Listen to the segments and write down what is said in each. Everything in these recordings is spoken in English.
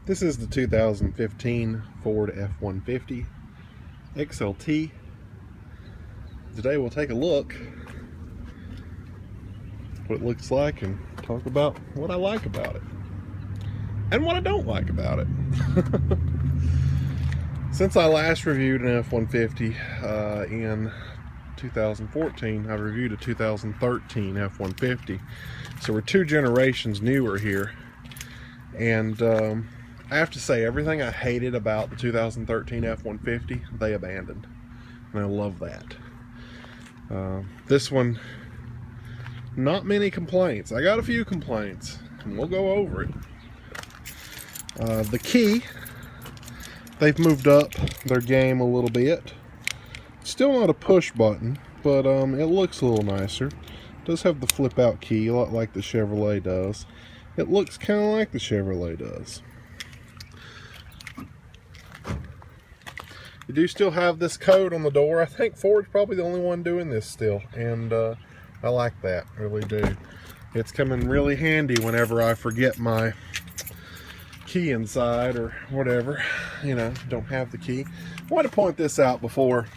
This is the 2015 Ford F-150 XLT. Today we'll take a look what it looks like and talk about what I like about it and what I don't like about it. Since I last reviewed an F-150 in 2014, I reviewed a 2013 F-150. So we're 2 generations newer here. And I have to say, everything I hated about the 2013 F-150, they abandoned. And I love that. This one, not many complaints. I got a few complaints, and we'll go over it. The key, they've moved up their game a little bit. Still not a push button, but it looks a little nicer. It does have the flip out key, a lot like the Chevrolet does. It looks kind of like the Chevrolet does. You do still have this code on the door. I think Ford's probably the only one doing this still, and I like that, really do. It's coming really handy whenever I forget my key inside or whatever, you know, don't have the key. I want to point this out before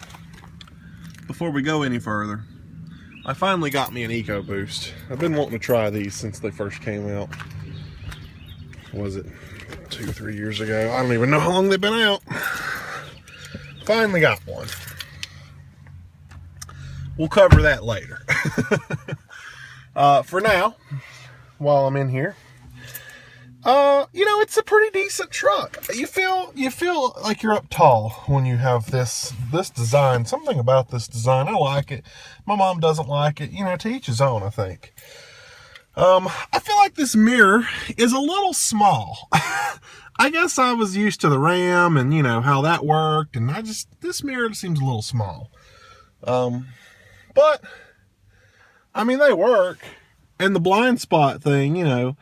we go any further. I finally got me an EcoBoost. I've been wanting to try these since they first came out. Was it 2 or 3 years ago? I don't even know how long they've been out. Finally got one. We'll cover that later. For now, while I'm in here, you know, it's a pretty decent truck. You feel like you're up tall when you have this design. Something about this design, I like it. My mom doesn't like it. You know, to each his own, I think. I feel like this mirror is a little small. I guess I was used to the Ram and, you know, how that worked, and this mirror seems a little small. But, I mean, they work. And the blind spot thing, you know,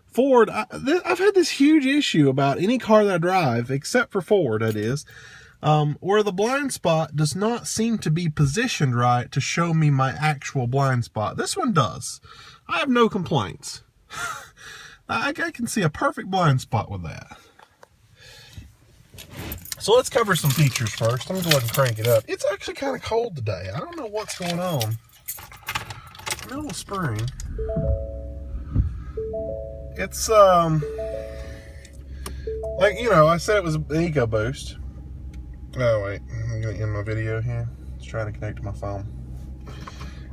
Ford, I've had this huge issue about any car that I drive, except for Ford, that is, where the blind spot does not seem to be positioned right to show me my actual blind spot. This one does. I have no complaints. I can see a perfect blind spot with that. So let's cover some features first. I'm going to go ahead and crank it up. It's actually kind of cold today. I don't know what's going on. Middle of spring. It's, like, you know, I said it was an EcoBoost. Oh, wait. I'm going to end my video here. Let's try to connect to my phone.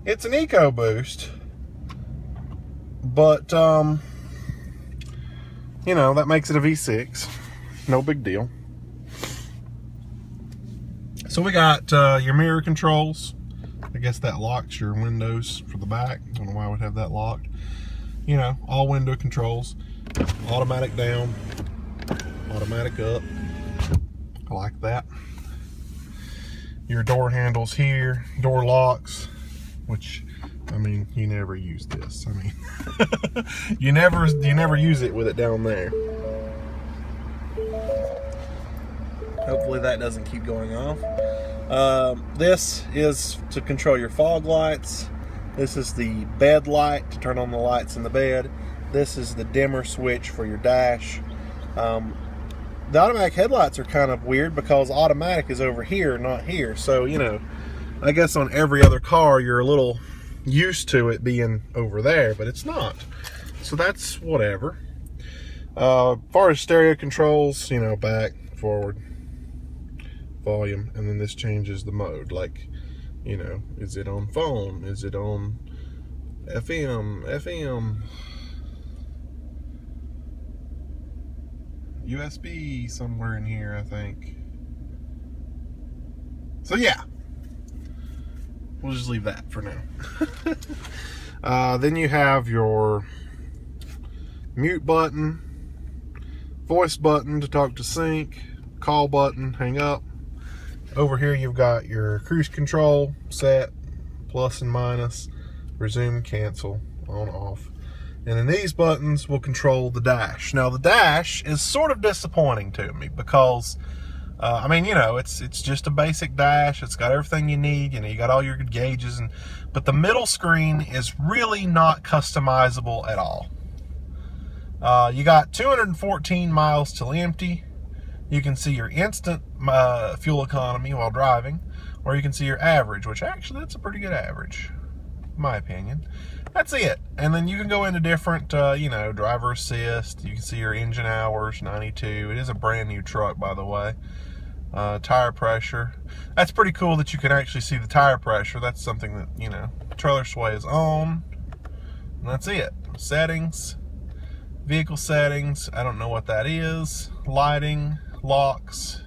It's an EcoBoost. But, you know, that makes it a V6. No big deal. So we got your mirror controls. I guess that locks your windows for the back. I don't know why I would have that locked. You know, all window controls. Automatic down, automatic up. I like that. Your door handles here, door locks, which, I mean, you never use this. I mean, you never use it with it down there. Hopefully that doesn't keep going off. This is to control your fog lights. This is the bed light to turn on the lights in the bed. This is the dimmer switch for your dash. The automatic headlights are kind of weird because automatic is over here, not here. So, you know, I guess on every other car you're a little used to it being over there, but it's not. So that's whatever. As far as stereo controls, you know, back, forward, volume, and then this changes the mode. Like, you know, is it on phone? Is it on FM? USB somewhere in here, I think. So yeah, we'll just leave that for now. Then you have your mute button, voice button to talk to sync, call button, hang up. Over here you've got your cruise control set, plus and minus, resume, cancel, on, off. And then these buttons will control the dash. Now the dash is sort of disappointing to me because, I mean, you know, it's just a basic dash. It's got everything you need. You know, you got all your gauges, but the middle screen is really not customizable at all. You got 214 miles till empty. You can see your instant fuel economy while driving, or you can see your average, which actually that's a pretty good average, in my opinion. That's it. And then you can go into different, driver assist. You can see your engine hours, 92. It is a brand new truck, by the way. Tire pressure. That's pretty cool that you can actually see the tire pressure. That's something that, trailer sway is on. And that's it. Settings. Vehicle settings. I don't know what that is. Lighting. Locks.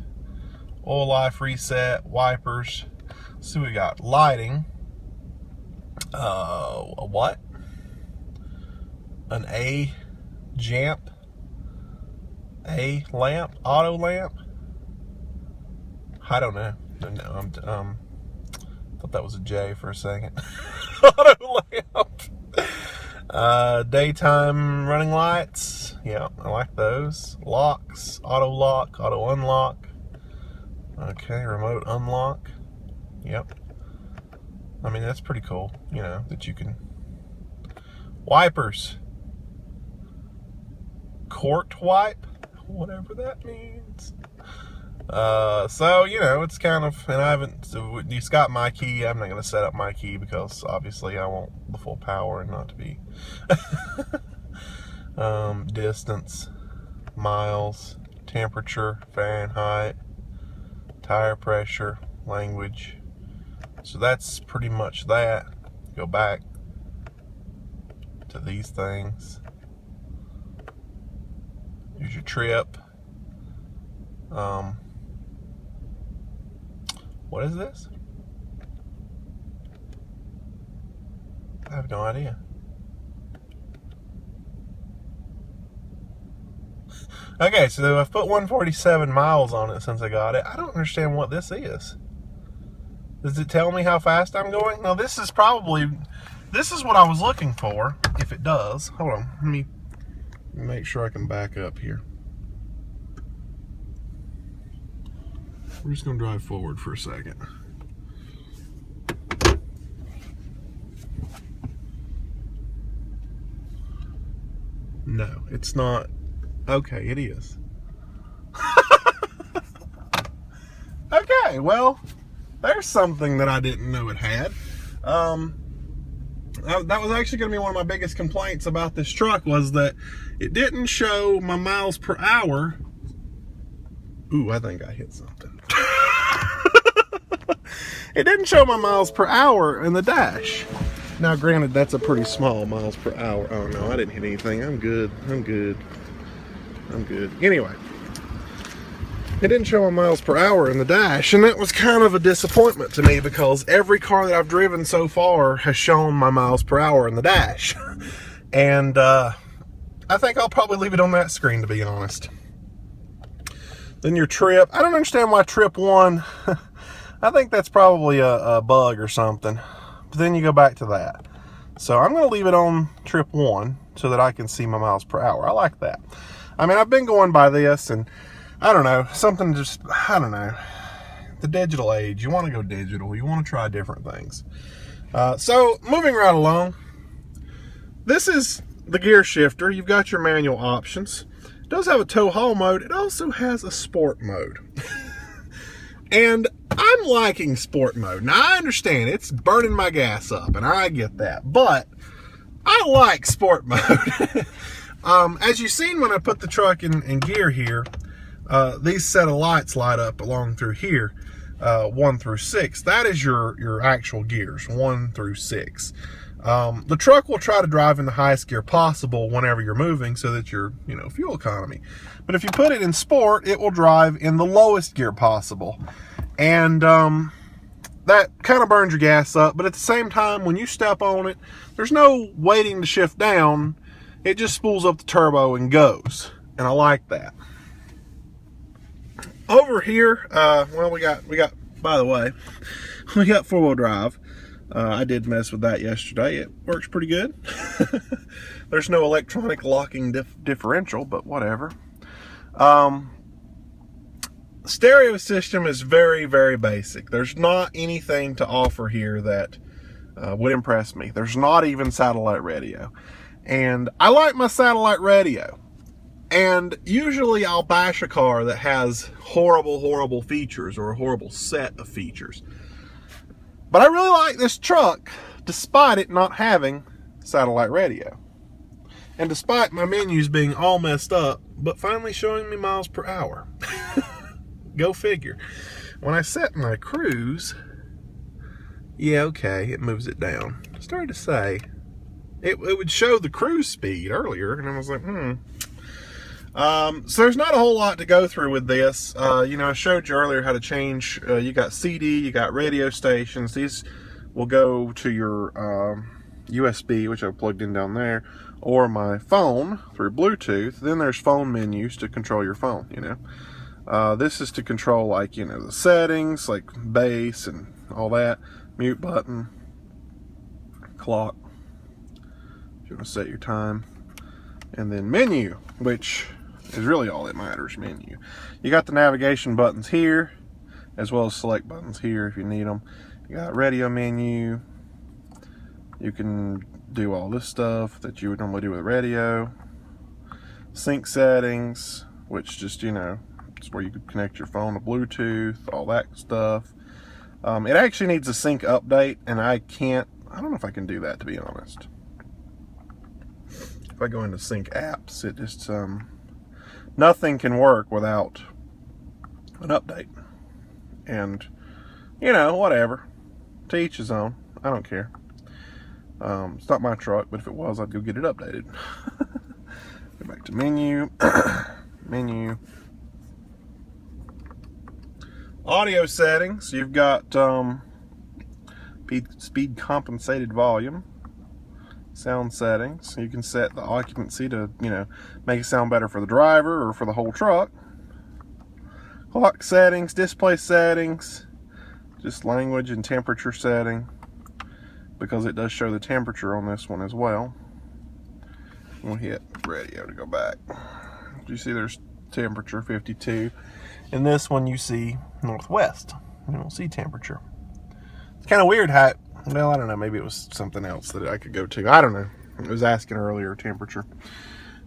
Oil life reset. Wipers. So we got lighting. What? An A jamp? A lamp? Auto lamp? I don't know. No, thought that was a J for a second. Auto lamp. Daytime running lights. Yeah, I like those. Locks. Auto lock. Auto unlock. Okay, remote unlock. Yep. I mean, that's pretty cool, that you can. Wipers. Court wipe, whatever that means. So, it's kind of, and I haven't, so it's got my key. I'm not going to set up my key because obviously I want the full power and not to be. Distance, miles, temperature, Fahrenheit, tire pressure, language. So that's pretty much that. Go back to these things. Here's your trip. What is this? I have no idea. Okay, so I've put 147 miles on it since I got it. I don't understand what this is. Does it tell me how fast I'm going? Now, this is what I was looking for, if it does. Hold on, let me make sure I can back up here. We're just gonna drive forward for a second. No, it's not. Okay, it is. Okay, well, there's something that I didn't know it had. That was actually going to be one of my biggest complaints about this truck, was that it didn't show my miles per hour. Ooh, I think I hit something. It didn't show my miles per hour in the dash. Now, granted, that's a pretty small miles per hour. Oh, no, I didn't hit anything. I'm good. Anyway. It didn't show my miles per hour in the dash, and that was kind of a disappointment to me because every car that I've driven so far has shown my miles per hour in the dash. And I think I'll probably leave it on that screen, to be honest. Then your trip. I don't understand why trip 1. I think that's probably a bug or something. But then you go back to that. So I'm going to leave it on trip 1 so that I can see my miles per hour. I like that. I mean, I've been going by this, and I don't know, I don't know. The digital age, you want to go digital. You want to try different things. So, moving right along. This is the gear shifter. You've got your manual options. It does have a tow haul mode. It also has a sport mode. And I'm liking sport mode. Now, I understand it's burning my gas up, and I get that. But I like sport mode. As you've seen when I put the truck in gear here, these set of lights light up along through here, 1 through 6. That is your actual gears, 1 through 6. The truck will try to drive in the highest gear possible whenever you're moving so that you're, fuel economy. But if you put it in sport, it will drive in the lowest gear possible. And that kind of burns your gas up. But at the same time, when you step on it, there's no waiting to shift down. It just spools up the turbo and goes. And I like that. Over here, well, we got, by the way, we got 4-wheel drive. I did mess with that yesterday. It works pretty good. There's no electronic locking differential, but whatever. Stereo system is very, very basic. There's not anything to offer here that would impress me. There's not even satellite radio. And I like my satellite radio. And usually I'll bash a car that has horrible, horrible features or a horrible set of features. But I really like this truck, despite it not having satellite radio. And despite my menus being all messed up, but finally showing me miles per hour. Go figure. When I set my cruise, yeah, okay, it moves it down. I started to say, it would show the cruise speed earlier, and I was like, So there's not a whole lot to go through with this. You know, I showed you earlier how to change. You got CD, you got radio stations. These will go to your USB, which I've plugged in down there, or my phone through Bluetooth. Then there's phone menus to control your phone, you know. This is to control, like, you know, the settings, like bass and all that. Mute button, clock, if you want to set your time. And then menu, which is really all that matters, menu. You got the navigation buttons here, as well as select buttons here if you need them. You got radio menu. You can do all this stuff that you would normally do with radio. Sync settings, which just, you know, it's where you could connect your phone to Bluetooth, all that stuff. It actually needs a sync update, and I don't know if I can do that, to be honest. If I go into sync apps, it just, nothing can work without an update. And, you know, whatever. To each his own. I don't care. It's not my truck, but if it was, I'd go get it updated. Go back to menu. Menu. Audio settings. You've got speed compensated volume. Sound settings. You can set the occupancy to, you know, make it sound better for the driver or for the whole truck. Clock settings, display settings, just language and temperature setting, because it does show the temperature on this one as well. We'll hit radio to go back. You see there's temperature 52. In this one you see northwest. You don't see temperature. It's kind of weird how, well, I don't know, maybe it was something else that I could go to. I don't know. It was asking earlier temperature.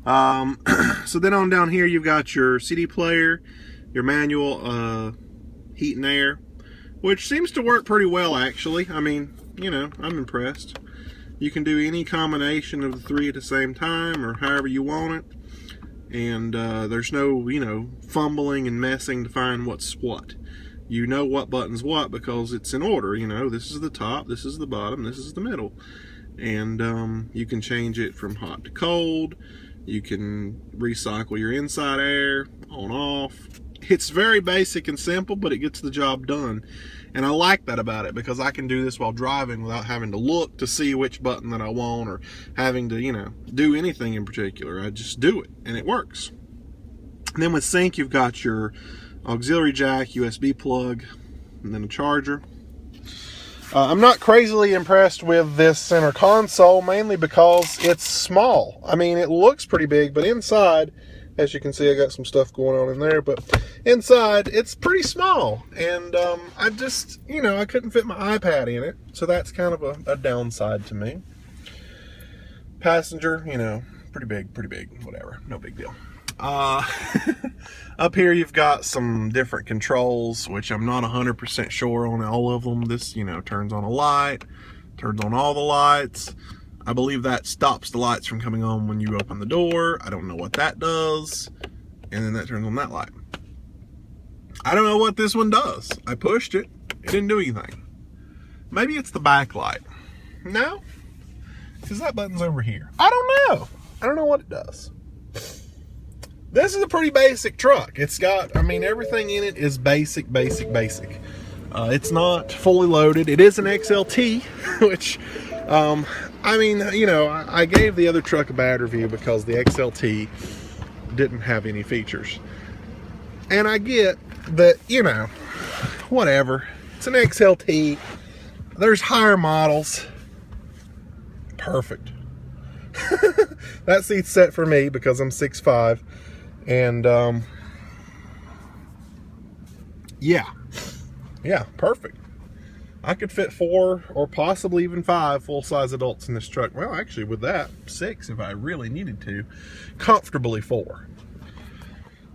So then on down here you've got your CD player, your manual heat and air, which seems to work pretty well actually. I mean, you know, I'm impressed. You can do any combination of the three at the same time or however you want it. And there's no, you know, fumbling and messing to find what's what. You know what button's what because it's in order. You know, this is the top, this is the bottom, this is the middle. And you can change it from hot to cold. You can recycle your inside air, on, off. It's very basic and simple, but it gets the job done. And I like that about it because I can do this while driving without having to look to see which button that I want or having to, you know, do anything in particular. I just do it and it works. And then with sync, you've got your auxiliary jack, USB plug, and then a charger. I'm not crazily impressed with this center console, mainly because it's small. I mean, it looks pretty big, but inside, as you can see, I got some stuff going on in there, but inside, it's pretty small. And I just, you know, I couldn't fit my iPad in it, so that's kind of a downside to me. Passenger, you know, pretty big, whatever, no big deal. Up here you've got some different controls, which I'm not 100% sure on all of them. This, you know, turns on a light, turns on all the lights. I believe that stops the lights from coming on when you open the door. I don't know what that does. And then that turns on that light. I don't know what this one does. I pushed it. It didn't do anything. Maybe it's the backlight. No? Because that button's over here. I don't know. I don't know what it does. This is a pretty basic truck. It's got, I mean, everything in it is basic. It's not fully loaded. It is an XLT, which, I mean, you know, I gave the other truck a bad review because the XLT didn't have any features. And I get that, you know, whatever. It's an XLT. There's higher models. Perfect. That seat's set for me because I'm 6'5". And, yeah, perfect. I could fit 4 or possibly even 5 full-size adults in this truck. Well, actually, with that, 6 if I really needed to. Comfortably 4.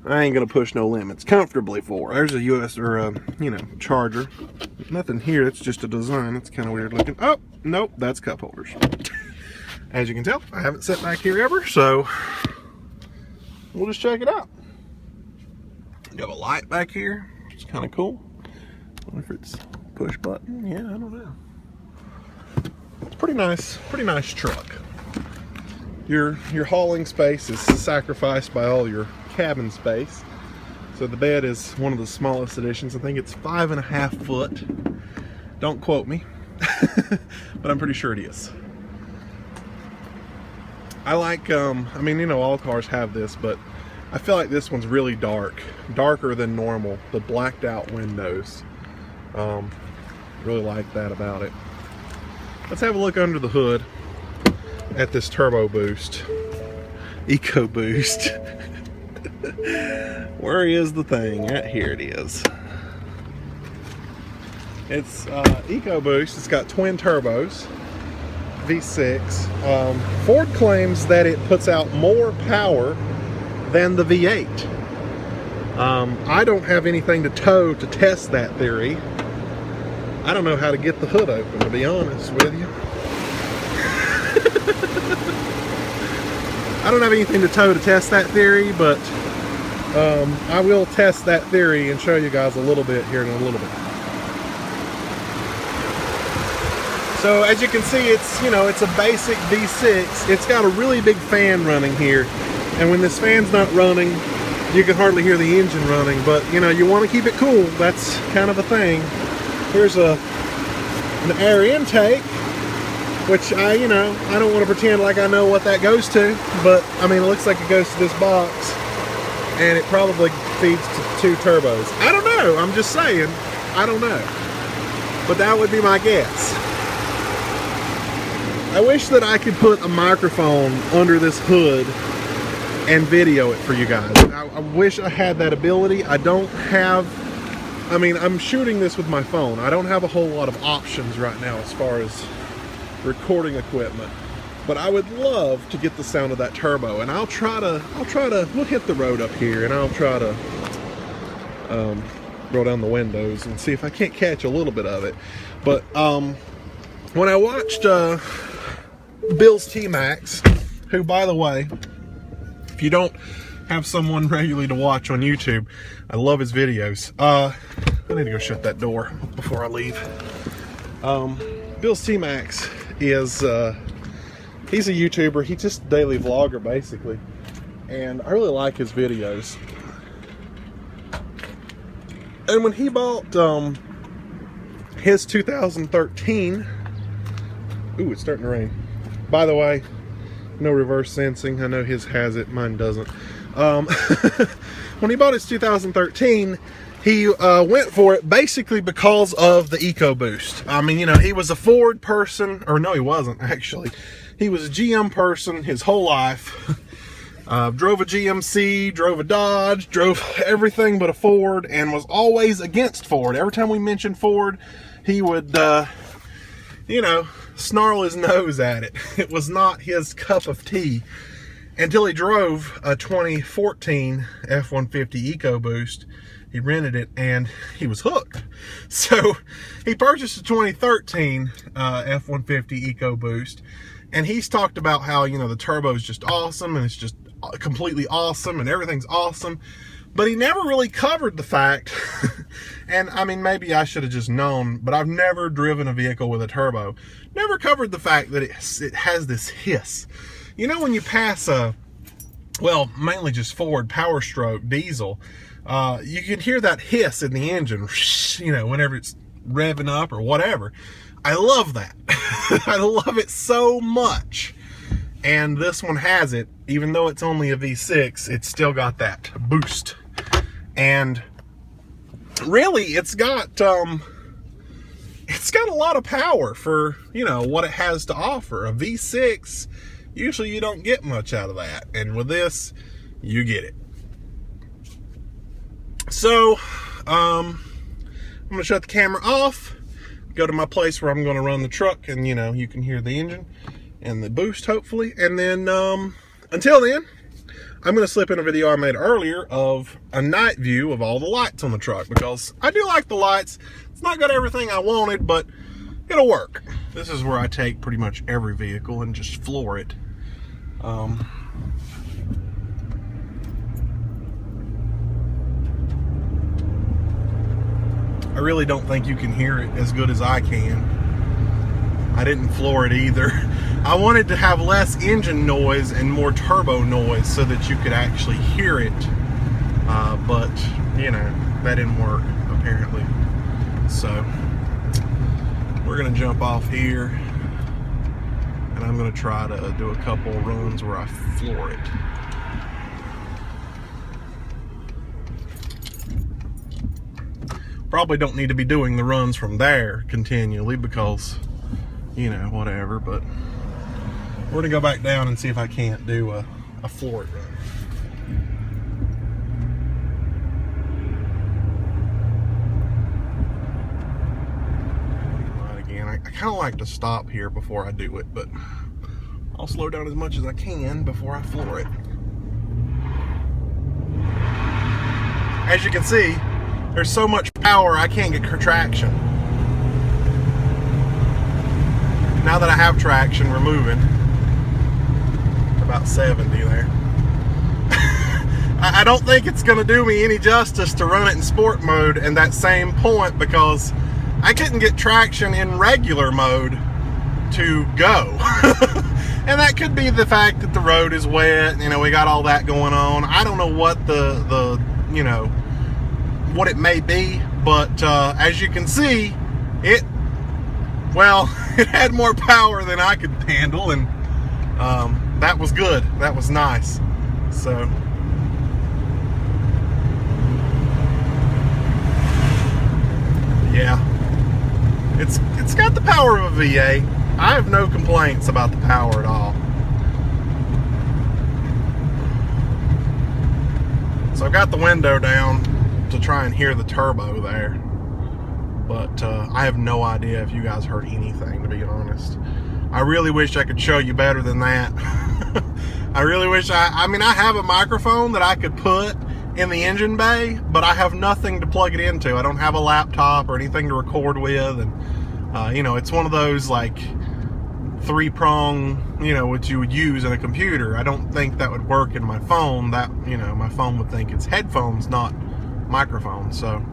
I ain't gonna push no limits comfortably for. There's a US or a, you know, charger. Nothing here, it's just a design. It's kind of weird looking. Oh, nope, that's cup holders. As you can tell, I haven't sat back here ever, so we'll just check it out. You have a light back here, it's kind of cool. I wonder if it's push button. Yeah, I don't know. It's pretty nice truck. Your hauling space is sacrificed by all your cabin space. So the bed is one of the smallest editions. I think it's 5.5 foot. Don't quote me, but I'm pretty sure it is. I like, I mean, you know, all cars have this, but I feel like this one's really dark, darker than normal. The blacked out windows. Really like that about it. Let's have a look under the hood at this turbo boost, EcoBoost. Where is the thing? Right here it is. It's EcoBoost. It's got twin turbos, V6. Ford claims that it puts out more power than the V8. I don't have anything to tow to test that theory. I don't know how to get the hood open, to be honest with you. I don't have anything to tow to test that theory, but I will test that theory and show you guys a little bit here in a little bit. So as you can see, it's, you know, it's a basic V6. It's got a really big fan running here, and when this fan's not running, you can hardly hear the engine running. But you know, you want to keep it cool. That's kind of a thing. Here's an air intake, which I don't want to pretend like I know what that goes to, but I mean, it looks like it goes to this box, and it probably feeds to 2 turbos. I don't know, I'm just saying, I don't know, but that would be my guess. I wish that I could put a microphone under this hood and video it for you guys. I wish I had that ability. I don't have, I mean, I'm shooting this with my phone. I don't have a whole lot of options right now as far as recording equipment, but I would love to get the sound of that turbo, and I'll try to, we'll hit the road up here, and I'll try to roll down the windows and see if I can't catch a little bit of it. But when I watched Bill's T-Max, who, by the way, if you don't have someone regularly to watch on YouTube, I love his videos. I need to go shut that door before I leave. Bill's T-Max is, he's a YouTuber. He's just a daily vlogger, basically. And I really like his videos. And when he bought his 2013, ooh, it's starting to rain. By the way, no reverse sensing. I know his has it, mine doesn't. When he bought his 2013, he went for it basically because of the EcoBoost. I mean, you know, he was a Ford person, or no, he wasn't actually. He was a GM person his whole life. Drove a GMC, drove a Dodge, drove everything but a Ford, and was always against Ford. Every time we mentioned Ford, he would, you know, snarl his nose at it. It was not his cup of tea until he drove a 2014 F-150 EcoBoost. He rented it and he was hooked. So he purchased a 2013 F-150 EcoBoost, and he's talked about how, you know, the turbo is just awesome and it's just completely awesome and everything's awesome. But he never really covered the fact, and I mean, maybe I should have just known, but I've never driven a vehicle with a turbo. Never covered the fact that it has this hiss. You know, when you pass a, well, mainly just Ford Power Stroke diesel, you can hear that hiss in the engine, you know, whenever it's revving up or whatever. I love that. I love it so much. And this one has it, even though it's only a V6, it's still got that boost. And really, it's got a lot of power for, you know, what it has to offer. A V6, usually you don't get much out of that. And with this, you get it. So, I'm going to shut the camera off, go to my place where I'm going to run the truck, and, you know, you can hear the engine and the boost, hopefully. And then, until then, I'm going to slip in a video I made earlier of a night view of all the lights on the truck, because I do like the lights. It's not got everything I wanted, but it'll work. This is where I take pretty much every vehicle and just floor it. I really don't think you can hear it as good as I can. I didn't floor it either. I wanted to have less engine noise and more turbo noise so that you could actually hear it. But, you know, that didn't work, apparently. So, we're going to jump off here. And I'm going to try to do a couple runs where I floor it. Probably don't need to be doing the runs from there continually because, you know, whatever, but we're gonna go back down and see if I can't do a floor it run. Right, again, I kind of like to stop here before I do it, but I'll slow down as much as I can before I floor it. As you can see, there's so much power I can't get traction. Now that I have traction, we're moving. About 70 there. I don't think it's going to do me any justice to run it in sport mode in that same point, because I couldn't get traction in regular mode to go. And that could be the fact that the road is wet. You know, we got all that going on. I don't know what the you know, what it may be, but as you can see, it had more power than I could handle, and that was good. That was nice. So yeah, it's got the power of a V8. I have no complaints about the power at all. So I've got the window down to try and hear the turbo there, but I have no idea if you guys heard anything, to be honest. I really wish I could show you better than that. I really wish I mean, I have a microphone that I could put in the engine bay, but I have nothing to plug it into. I don't have a laptop or anything to record with, and you know, it's one of those like 3-prong, you know, what you would use in a computer. I don't think that would work in my phone. That, you know, my phone would think it's headphones, not microphone. So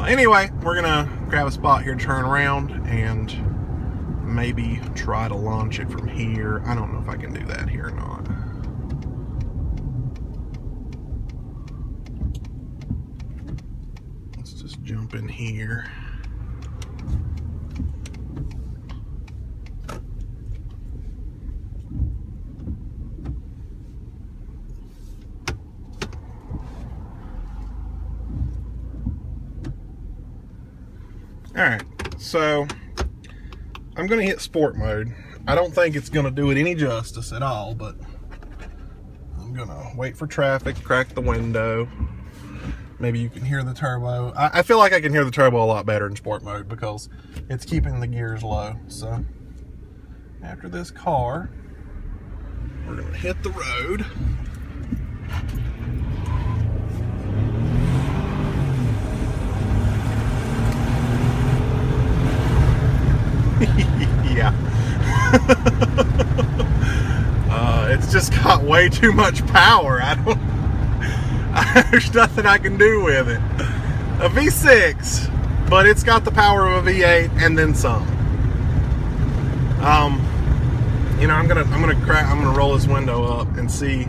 anyway, we're gonna grab a spot here, turn around, and maybe try to launch it from here. I don't know if I can do that here or not. Let's just jump in here. Alright, so I'm going to hit sport mode. I don't think it's going to do it any justice at all, but I'm going to wait for traffic, crack the window. Maybe you can hear the turbo. I feel like I can hear the turbo a lot better in sport mode because it's keeping the gears low. So after this car, we're going to hit the road. Yeah. It's just got way too much power. There's nothing I can do with it. A V6, but it's got the power of a V8 and then some. You know, I'm gonna roll this window up and see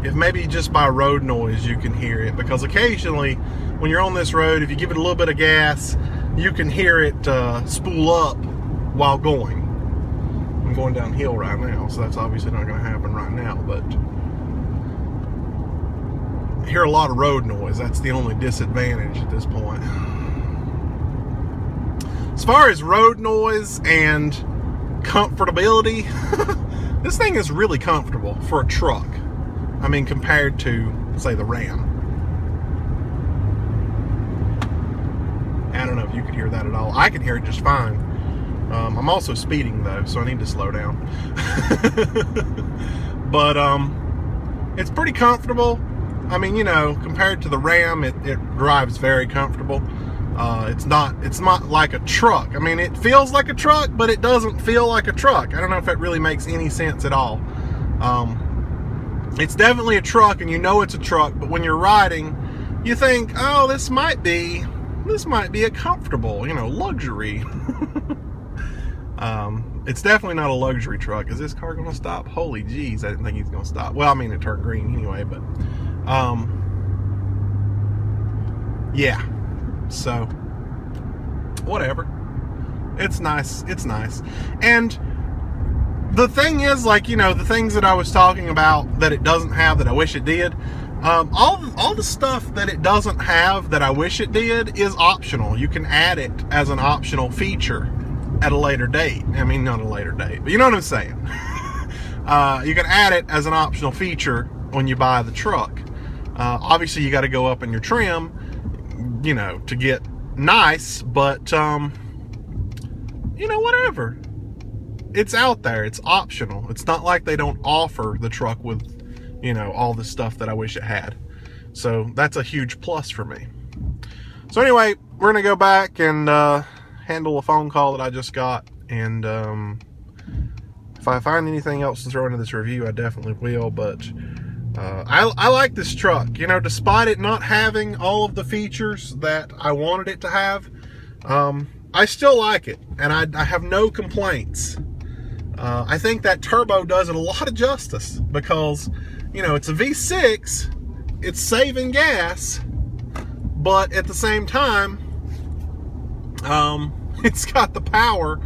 if maybe just by road noise you can hear it, because occasionally when you're on this road, if you give it a little bit of gas, you can hear it spool up while going. I'm going downhill right now, so that's obviously not going to happen right now, but I hear a lot of road noise. That's the only disadvantage at this point. As far as road noise and comfortability, this thing is really comfortable for a truck. I mean, compared to, say, the Ram. I don't know if you could hear that at all. I can hear it just fine. I'm also speeding though, so I need to slow down. but it's pretty comfortable. I mean, you know, compared to the Ram, it drives very comfortable. It's not like a truck. I mean, it feels like a truck, but it doesn't feel like a truck. I don't know if that really makes any sense at all. It's definitely a truck, and you know it's a truck, but when you're riding, you think, oh, this might be a comfortable, you know, luxury. It's definitely not a luxury truck. Is this car gonna stop? Holy jeez, I didn't think he's gonna stop. Well, I mean, it turned green anyway, but yeah, so whatever. It's nice. And the thing is, like, you know, the things that I was talking about that it doesn't have that I wish it did, all the stuff that it doesn't have that I wish it did is optional. You can add it as an optional feature at a later date. I mean, not a later date, but you know what I'm saying. You can add it as an optional feature when you buy the truck. Obviously, you got to go up in your trim, you know, to get nice, but you know, whatever. It's out there. It's optional. It's not like they don't offer the truck with, you know, all the stuff that I wish it had. So that's a huge plus for me. So anyway, we're gonna go back and handle a phone call that I just got, and if I find anything else to throw into this review, I definitely will. But I like this truck, you know, despite it not having all of the features that I wanted it to have. I still like it, and I have no complaints. I think that turbo does it a lot of justice, because, you know, it's a V6, it's saving gas, but at the same time, it's got the power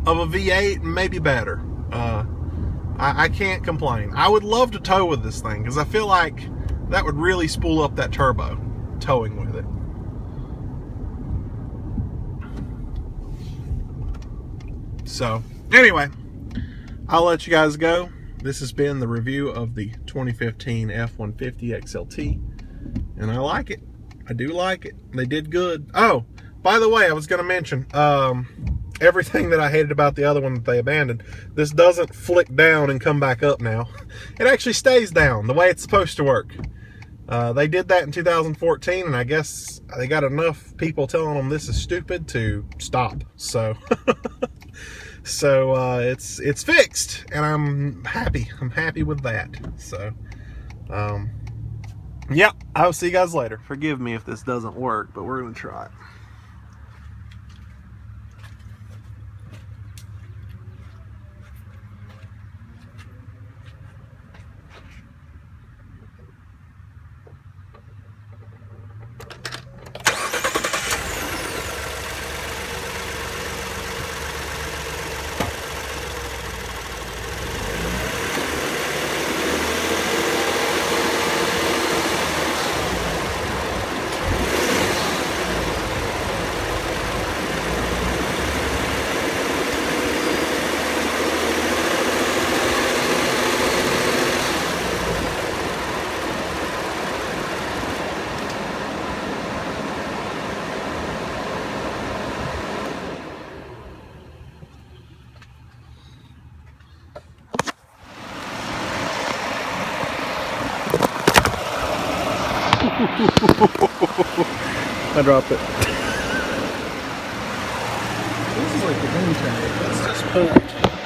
of a V8 and maybe better. I can't complain. I would love to tow with this thing, because I feel like that would really spool up that turbo, towing with it. So, anyway, I'll let you guys go. This has been the review of the 2015 F-150 XLT, and I like it. I do like it. They did good. Oh, by the way, I was going to mention, everything that I hated about the other one that they abandoned, this doesn't flick down and come back up now. It actually stays down the way it's supposed to work. They did that in 2014, and I guess they got enough people telling them this is stupid to stop. So, it's fixed, and I'm happy. I'm happy with that. So, yeah, I'll see you guys later. Forgive me if this doesn't work, but we're gonna try it. I dropped it. This is like the wind tank. Let's just pull it.